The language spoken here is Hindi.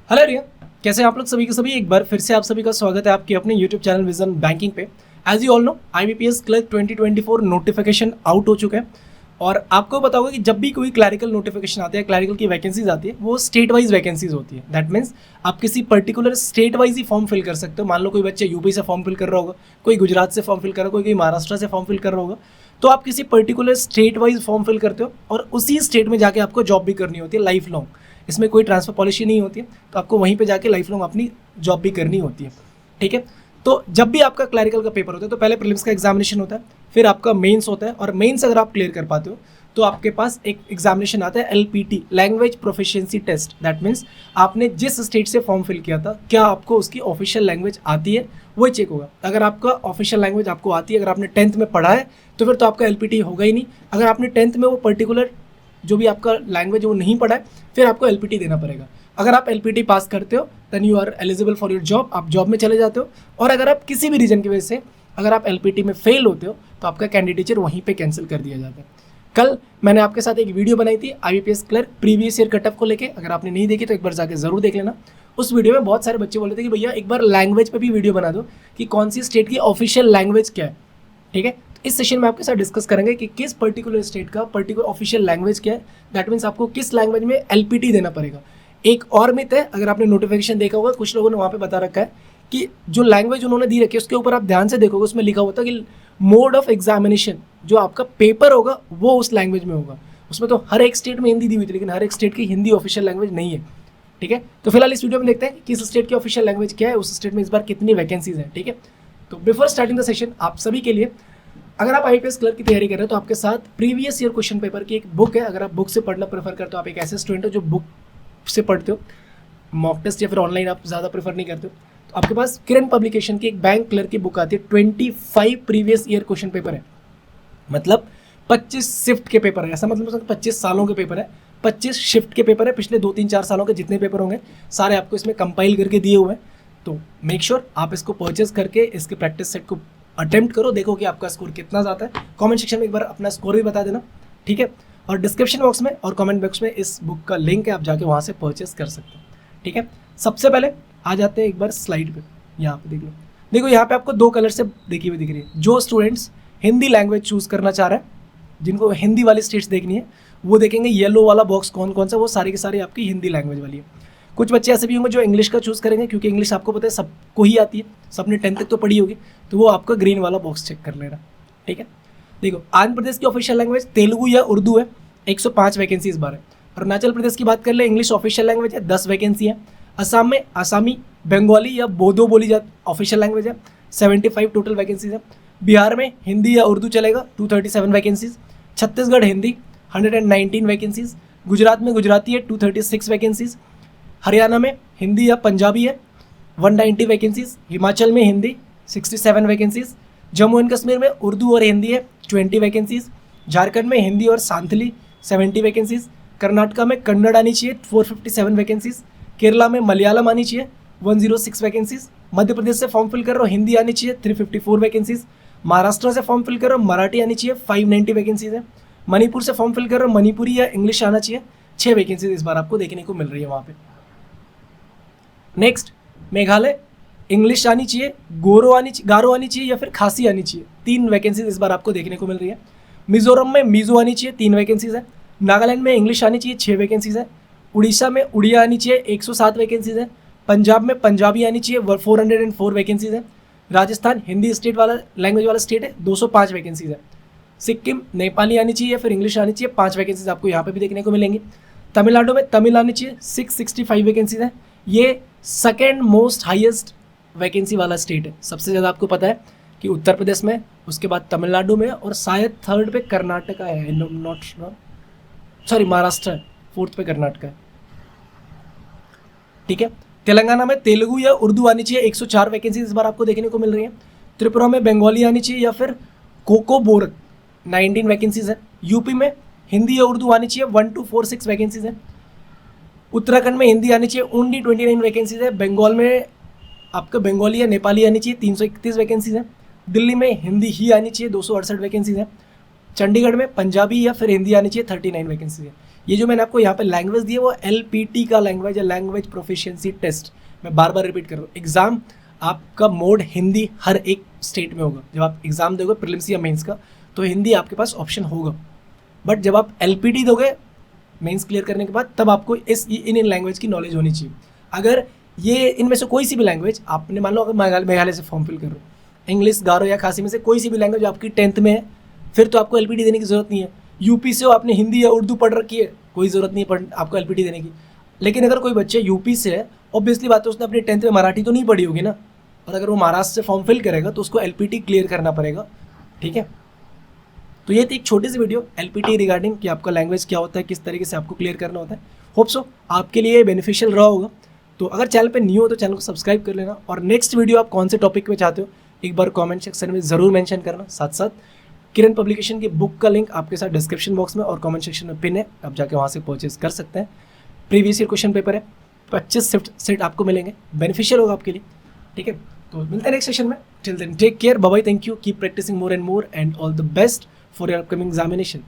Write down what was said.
हेलो रिया, कैसे हैं आप लोग सभी के सभी। एक बार फिर से आप सभी का स्वागत है आपके अपने यूट्यूब चैनल विजन बैंकिंग पे। As you all know, IBPS clerk 2024 notification out हो चुका है और आपको पता होगा कि जब भी कोई क्लैरिकल नोटिफिकेशन आती है, क्लैरिकल की वैकेंसीज आती है, वो स्टेट वाइज वैकेंसीज होती है। दैट मीन्स आप किसी पर्टिकुलर स्टेट वाइज ही फॉर्म फिल कर सकते हो। मान लो कोई बच्चे यूपी से फॉर्म फिल कर रहा होगा, कोई गुजरात से फॉर्म फिल कर रहा होगा, कोई महाराष्ट्र से फॉर्म फिल कर रहा होगा, तो आप किसी particular state wise form fill करते हो और उसी स्टेट में जाके आपको जॉब भी करनी होती है लाइफ लॉन्ग। इसमें कोई ट्रांसफर पॉलिसी नहीं होती है, तो आपको वहीं पे जाके लाइफ लॉन्ग अपनी जॉब भी करनी होती है। ठीक है, तो जब भी आपका क्लैरिकल का पेपर होता है तो पहले प्रीलिम्स का एग्जामिनेशन होता है, फिर आपका मेंस होता है, और मेंस अगर आप क्लियर कर पाते हो तो आपके पास एक एग्जामिनेशन आता है LPT, language proficiency test. That means आपने जिस स्टेट से फॉर्म फिल किया था, क्या आपको उसकी ऑफिशियल लैंग्वेज आती है, वो चेक होगा। अगर आपका ऑफिशियल लैंग्वेज आपको आती है, अगर आपने 10th में पढ़ा है तो फिर तो आपका LPT होगा ही नहीं। अगर आपने 10th में वो पर्टिकुलर जो भी आपका लैंग्वेज वो नहीं पढ़ा है, फिर आपको LPT देना पड़ेगा। अगर आप LPT पास करते हो then you are eligible for your job, आप जॉब में चले जाते हो। और अगर आप किसी भी रीजन की वजह से अगर आप LPT में फेल होते हो तो आपका कैंडिडेचर वहीं पे कैंसिल कर दिया जाता है। कल मैंने आपके साथ एक वीडियो बनाई थी IBPS clerk previous year cutoff को लेके, अगर आपने नहीं देखी तो एक बार जाके जरूर देख लेना। उस वीडियो में बहुत सारे बच्चे बोले थे कि भैया एक बार लैंग्वेज पे भी वीडियो बना दो कि कौन सी स्टेट की ऑफिशियल लैंग्वेज क्या है। ठीक है, इस सेशन में आपके साथ डिस्कस करेंगे कि किस पर्टिकुलर स्टेट का पर्टिकुलर ऑफिशियल लैंग्वेज क्या है। दैट मीन्स आपको किस लैंग्वेज में LPT देना पड़ेगा। एक और मिथ है, अगर आपने नोटिफिकेशन देखा होगा, कुछ लोगों ने वहाँ पे बता रखा है कि जो लैंग्वेज उन्होंने दी रखी है उसके ऊपर आप ध्यान से देखोगे, उसमें लिखा होता है कि मोड ऑफ एग्जामिनेशन, जो आपका पेपर होगा वो उस लैंग्वेज में होगा। उसमें तो हर एक स्टेट में हिंदी दी हुई थी, लेकिन हर एक स्टेट की हिंदी ऑफिशियल लैंग्वेज नहीं है। ठीक है, तो फिलहाल इस वीडियो में देखते हैं कि किस स्टेट की ऑफिशियल लैंग्वेज क्या है, उस स्टेट में इस बार कितनी वैकेंसीज हैं। ठीक है, तो बिफोर स्टार्टिंग द सेशन आप सभी के लिए, अगर आप IPS क्लर्क की तैयारी कर रहे हो तो आपके साथ प्रीवियस ईयर क्वेश्चन पेपर की एक बुक है। अगर आप बुक से पढ़ना प्रेफर करते हो, आप एक ऐसे स्टूडेंट हो जो बुक से पढ़ते हो, मॉक टेस्ट या फिर ऑनलाइन आप ज़्यादा प्रेफर नहीं करते हो, तो आपके पास किरण पब्लिकेशन की एक बैंक क्लर्क की बुक आती है। 25 प्रीवियस ईयर क्वेश्चन पेपर है, मतलब 25 शिफ्ट के पेपर है। ऐसा मतलब 25 सालों के पेपर है, 25 शिफ्ट के पेपर है। पिछले 2-3-4 सालों के जितने पेपर होंगे सारे आपको इसमें कंपाइल करके दिए हुए हैं। तो मेक श्योर आप इसको परचेज करके इसके प्रैक्टिस सेट को अटेम्प्ट करो, देखो कि आपका स्कोर कितना जाता है। कमेंट सेक्शन में एक बार अपना स्कोर भी बता देना। ठीक है, और डिस्क्रिप्शन बॉक्स में और कमेंट बॉक्स में इस बुक का लिंक है, आप जाके वहाँ से परचेज कर सकते हो। ठीक है, सबसे पहले आ जाते हैं एक बार स्लाइड पे। यहाँ पे देख लो, देखो यहाँ पे आपको 2 कलर से देखी हुई दिख रही है। जो स्टूडेंट्स हिंदी लैंग्वेज चूज करना चाह रहे हैं, जिनको हिंदी वाली स्टेट्स देखनी है, वो देखेंगे येलो वाला बॉक्स कौन कौन सा, वो सारी की सारी आपकी हिंदी लैंग्वेज वाली है। कुछ बच्चे ऐसे भी होंगे जो इंग्लिश का चूज़ करेंगे, क्योंकि इंग्लिश आपको पता है सबको ही आती है, सबने 10th तक तो पढ़ी होगी, तो वो आपका ग्रीन वाला बॉक्स चेक कर लेना। ठीक है, देखो आंध्र प्रदेश की ऑफिशियल लैंग्वेज तेलुगु या उर्दू है, 105 वैकेंसी इस बार है। अरुणाचल प्रदेश की बात कर ले, इंग्लिश ऑफिशियल लैंग्वेज है, 10 वैकेंसी है। असम में आसामी, बंगाली या बोडो बोली जाती ऑफिशियल लैंग्वेज है, 75 टोटल वैकेंसीज है। बिहार में हिंदी या उर्दू चलेगा, 237 वैकेंसीज। छत्तीसगढ़ हिंदी, 119 वैकेंसीज। गुजरात में गुजराती है, 236 वैकेंसीज। हरियाणा में हिंदी या पंजाबी है, 190 वैकेंसीज। हिमाचल में हिंदी, 67 वैकेंसीज। जम्मू एंड कश्मीर में उर्दू और हिंदी है, 20 वैकेंसीज। झारखंड में हिंदी और सांथली, 70 वैकेंसीज। कर्नाटका में कन्नड़ आनी चाहिए, 457 वैकेंसीज। केरला में मलयालम आनी चाहिए, 106 वैकेंसीज। मध्य प्रदेश से फॉर्म फिल कर रहे हो, हिंदी आनी चाहिए, 354 वैकेंसीज। महाराष्ट्र से फॉर्म फिल कर रहे हो, मराठी आनी चाहिए, 590 वैकेंसीज है। मणिपुर से फॉर्म फिल कर रहे हो, मणिपुरी या इंग्लिश आना चाहिए, 6 वैकेंसीज इस बार आपको देखने को मिल रही है वहाँ पे। नेक्स्ट, मेघालय, इंग्लिश आनी चाहिए, गारो आनी चाहिए या फिर खासी आनी चाहिए, 3 वैकेंसीज इस बार आपको देखने को मिल रही है। मिजोरम में मिजो आनी चाहिए, 3 वैकेंसीज है। नागालैंड में इंग्लिश आनी चाहिए, 6 वैकेंसीज है। उड़ीसा में उड़िया आनी चाहिए, 107 वैकेंसीज है। पंजाब में पंजाबी आनी चाहिए, 404 वैकेंसीज है। राजस्थान हिंदी स्टेट वाला लैंग्वेज वाला स्टेट है, 205 वैकेंसीज है। सिक्किम नेपाली आनी चाहिए या फिर इंग्लिश आनी चाहिए, 5 वैकेंसीज आपको यहाँ पे भी देखने को मिलेंगी। तमिलनाडु में तमिल आनी चाहिए, 665 वैकेंसीज है। ये सेकेंड मोस्ट हाईएस्ट वैकेंसी वाला स्टेट है। सबसे ज़्यादा आपको पता है कि उत्तर प्रदेश में, उसके बाद तमिलनाडु में, और शायद 3rd पे कर्नाटका है, नॉट सॉरी महाराष्ट्र है, 4th पे कर्नाटका है। ठीक है, तेलंगाना में तेलुगु या उर्दू आनी चाहिए, 104 वैकेंसी इस बार आपको देखने को मिल रही है। त्रिपुरा में बंगाली आनी चाहिए या फिर कोको बोरक, 19 वैकेंसीज है। यूपी में हिंदी या उर्दू आनी चाहिए, 1246 वैकेंसीज है। उत्तराखंड में हिंदी आनी चाहिए, ओनली 29 वैकेंसीज है। बंगाल में आपका बंगाली या नेपाली आनी चाहिए, 331 वैकेंसीज है। दिल्ली में हिंदी ही आनी चाहिए, 268 वैकेंसीज है। चंडीगढ़ में पंजाबी या फिर हिंदी आनी चाहिए, 39 वैकेंसीज है। ये जो मैंने आपको यहाँ पे लैंग्वेज दी है वो LPT का लैंग्वेज है, लैंग्वेज प्रोफिशिएंसी टेस्ट। मैं बार बार रिपीट कर रहा हूँ, एग्जाम आपका मोड हिंदी हर एक स्टेट में होगा। जब आप एग्जाम दोगे प्रीलिम्स या मेंस का, तो हिंदी आपके पास ऑप्शन होगा। बट जब आप LPT दोगे मेंस क्लियर करने के बाद, तब आपको इन लैंग्वेज की नॉलेज होनी चाहिए। अगर ये इनमें से कोई सी भी लैंग्वेज आपने, मान लो अगर मेघालय से फॉर्म फिल कर रहे हो, इंग्लिश, गारो या खासी में से कोई सी भी लैंग्वेज आपकी 10th में है, फिर तो आपको LPT देने की ज़रूरत नहीं है। यूपी से हो, आपने हिंदी या उर्दू पढ़ रखी है, कोई ज़रूरत नहीं है आपको LPT देने की। लेकिन अगर कोई बच्चे यूपी से है, ऑब्वियसली बात है उसने अपनी 10th में मराठी तो नहीं पढ़ी होगी ना, और अगर वो महाराष्ट्र से फॉर्म फिल करेगा तो उसको LPT क्लियर करना पड़ेगा। ठीक है, तो ये थी एक छोटी सी वीडियो LPT रिगार्डिंग कि आपका लैंग्वेज क्या होता है, किस तरीके से आपको क्लियर करना होता है। होप सो आपके लिए बेनिफिशियल रहा होगा। तो अगर चैनल पे न्यू हो तो चैनल को सब्सक्राइब कर लेना, और नेक्स्ट वीडियो आप कौन से टॉपिक पे चाहते हो एक बार कमेंट सेक्शन में ज़रूर मेंशन करना। साथ साथ किरण पब्लिकेशन की बुक का लिंक आपके साथ डिस्क्रिप्शन बॉक्स में और कमेंट सेक्शन में पिन है, आप जाके वहाँ से परचेज कर सकते हैं। प्रीवियस ईयर क्वेश्चन पेपर है, 25 सेट आपको मिलेंगे, बेनिफिशियल होगा आपके लिए। ठीक है, तो मिलते हैं नेक्स्ट सेशन में। Till then take care, bye bye, thank you, keep practising more and more, and all the best for your upcoming examination.